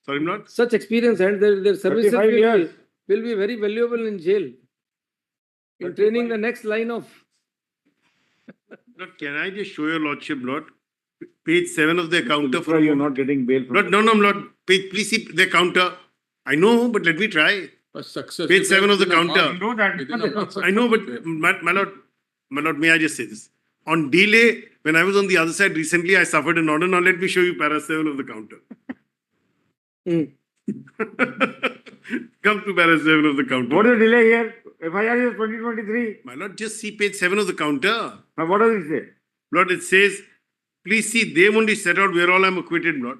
Sorry, my lord. Such experience and their services 35 years. will be very valuable in jail. In training the next line of. Lord, can I just show your lordship, Lord? Page 7 of the counter for Why a you're moment. not getting bail from. Lord, no, Lord. Please see the counter. I know, but let me try. Success. Page 7 of the counter. You know that. Within a month. I know, but my lord, may I just say this? On delay, when I was on the other side recently, I suffered an order. Now let me show you para 7 of the counter. Hmm. Come to para 7 of the counter. What is the delay here? FIR is 2023. My lord, just see page 7 of the counter. Now what does it say? Lord, it says, please see, they've only set out where all I'm acquitted, Lord.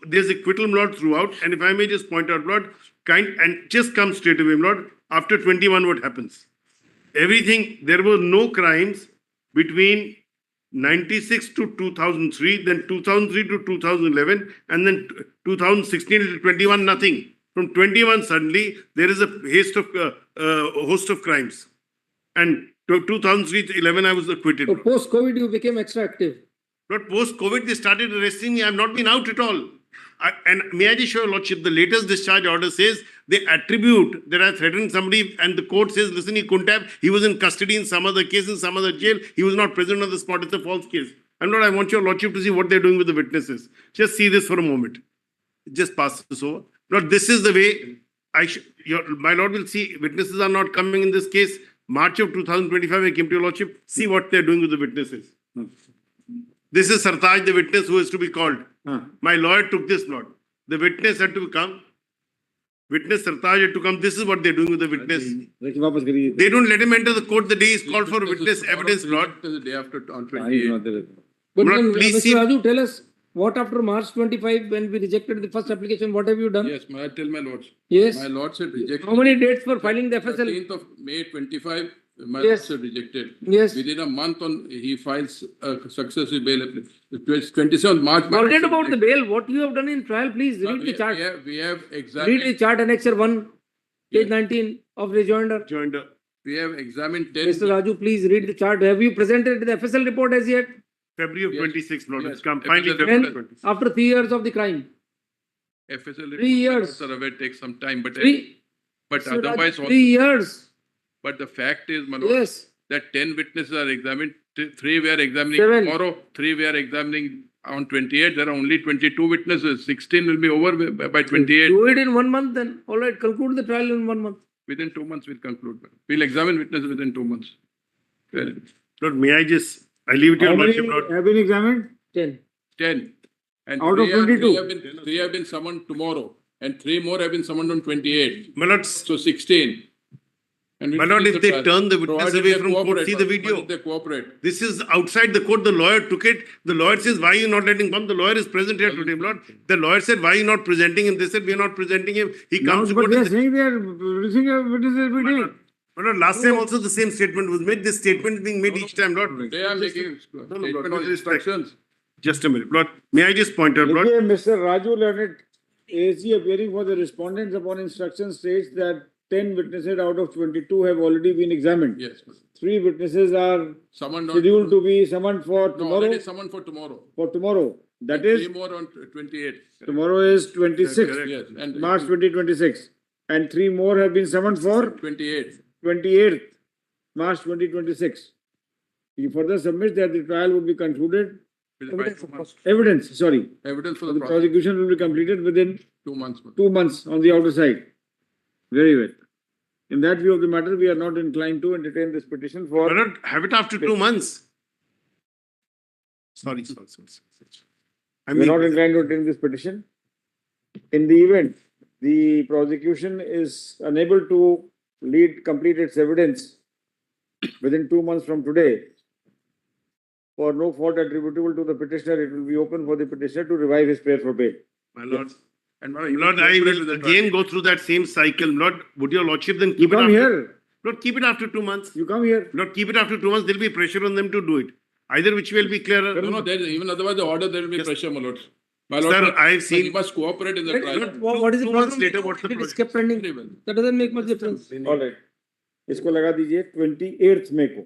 There's acquittal, Lord, throughout. And if I may just point out, Lord, and just come straight away, Lord, after 21, what happens? Everything, there were no crimes between 96 to 2003, then 2003 to 2011, and then 2016 to 21, nothing. From 21, suddenly, there is a host of crimes. And 2003 to 11, I was acquitted. So post-COVID, you became extra active. But post-COVID, they started arresting me. I've not been out at all. And may I just show your lordship, the latest discharge order says they attribute that I threatened somebody and the court says, listen, he couldn't have. He was in custody in some other case, in some other jail. He was not present on the spot. It's a false case. And Lord, I want your lordship to see what they're doing with the witnesses. Just see this for a moment. Just pass this over. Lord, this is the way my lord will see. Witnesses are not coming in this case. March of 2025, I came to your lordship. See what they're doing with the witnesses. This is Sartaj, the witness who is to be called. My lawyer took this, Lord. The witness had to come. Witness Sartaj had to come. This is what they're doing with the witness. वापस करिए. They don't let him enter the court the day he's called for witness evidence, Lord. The day after on हाँ, ये 28. not there. But Lord, then, please Mr. see- Raju, tell us, what after March 25, when we rejected the first application, what have you done? Yes, may I tell my lords? Yes. My lords had rejected. How many dates for filing the FSL? 13th of May 25, my Yes. lords had rejected. Yes. Within a month he files a successive bail. 27th March. my Forget lords about the had bail. What you have done in trial, please rejected. read the chart. We have Read examined, the chart, Annexure 1, page Yes. 19 of rejoinder. Joined up. we have examined 10. Mr. Raju, please read the chart. Have you presented the FSL report as yet? February of Yes. 26, Lord. Yes. It's come. FSL Finally, report. February When, 26. after 3 years of the crime. FSL 3 years. reports are aware takes some time, but Three, but Mr. Raju, otherwise also, 3 years. but the fact is, my lord, Yes. that 10 witnesses are examined. 3 we are examining 7. tomorrow. 3 we are examining on 28. There are only 22 witnesses. 16 will be over by 28. Do it in 1 month then. All right, conclude the trial in 1 month. Within 2 months, we'll conclude. We'll examine witnesses within 2 months. Well, Lord, may I just, I leave it to How your many lordship, Lord. have been examined? 10. 10. And Out of 22. Three have been summoned tomorrow. And 3 more have been summoned on 28. My lord, So 16. And we'll My lord, finish if the they trial. turn the witness Provided away they from court, cooperate, see the provided video. They cooperate. This is outside the court. The lawyer took it. The lawyer says, why are you not letting come? The lawyer is present here today, Lord. The lawyer said, why are you not presenting him? They said, we are not presenting him. He Now, comes to but court. they are and- saying they are releasing a witness every day. My lord, last time also the same statement was made. This statement is being made each time, Lord. They are making no, statement Lord, on with respect. instructions. Just a minute, Lord. May I just point out, Lord? देखिए, Mr. Raju Leonard, ASC appearing for the respondents upon instruction states that 10 witnesses out of 22 have already been examined. Yes. 3 witnesses are Summoned on. scheduled to be summoned for No, tomorrow. already summoned for tomorrow. For tomorrow. That And is, 3 more on 28. tomorrow is 26th, Correct. Yes. And March 2026. And 3 more have been summoned for 28. 28th March 2026. He further submits that the trial will be concluded. By 2 months. Evidence, sorry. Evidence for The the prosecution. prosecution will be completed within 2 months. 2 months on the outer side. Very well. In that view of the matter, we are not inclined to entertain this petition My for. lord, have it after 2 months. Sorry. I We are not mean, inclined to entertain this petition. In the event the prosecution is unable to complete its evidence within 2 months from today, for no fault attributable to the petitioner, it will be open for the petitioner to revive his prayer for bail. my lord. And Lord, I will again go through that same cycle. Lord, would your lordship then You keep it come after? here, Lord, keep it after 2 months. you come here. Lord, keep it after 2 months. There will be pressure on them to do it. Either which will be clearer. No, there is, even otherwise the order, there will be Yes. pressure, my lord. My Sir, lord, I have so he seen. must cooperate in the trial. What is the 2 months problem? later, what's the It is project? kept pending. Very well. That doesn't make much difference. All right. इसको लगा दीजिए 28th May को.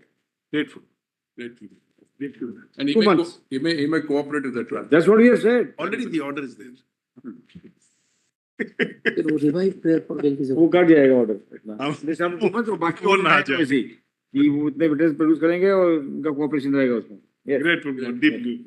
Grateful. Grateful. Grateful. And 2 months. he may cooperate with the trial. That's what we have said. Already the order is there. फिर वो revive prayer for bail की वो जरूरत cut जाएगा ऑर्डर इतना। अब- This हम तो बाकी वो order ना आएगा जाए। वैसे ही, कि वो उतने विटनेस प्रोड्यूस करेंगे और उनका कोऑपरेशन रहेगा उसमें। Yes. Grateful, deeply.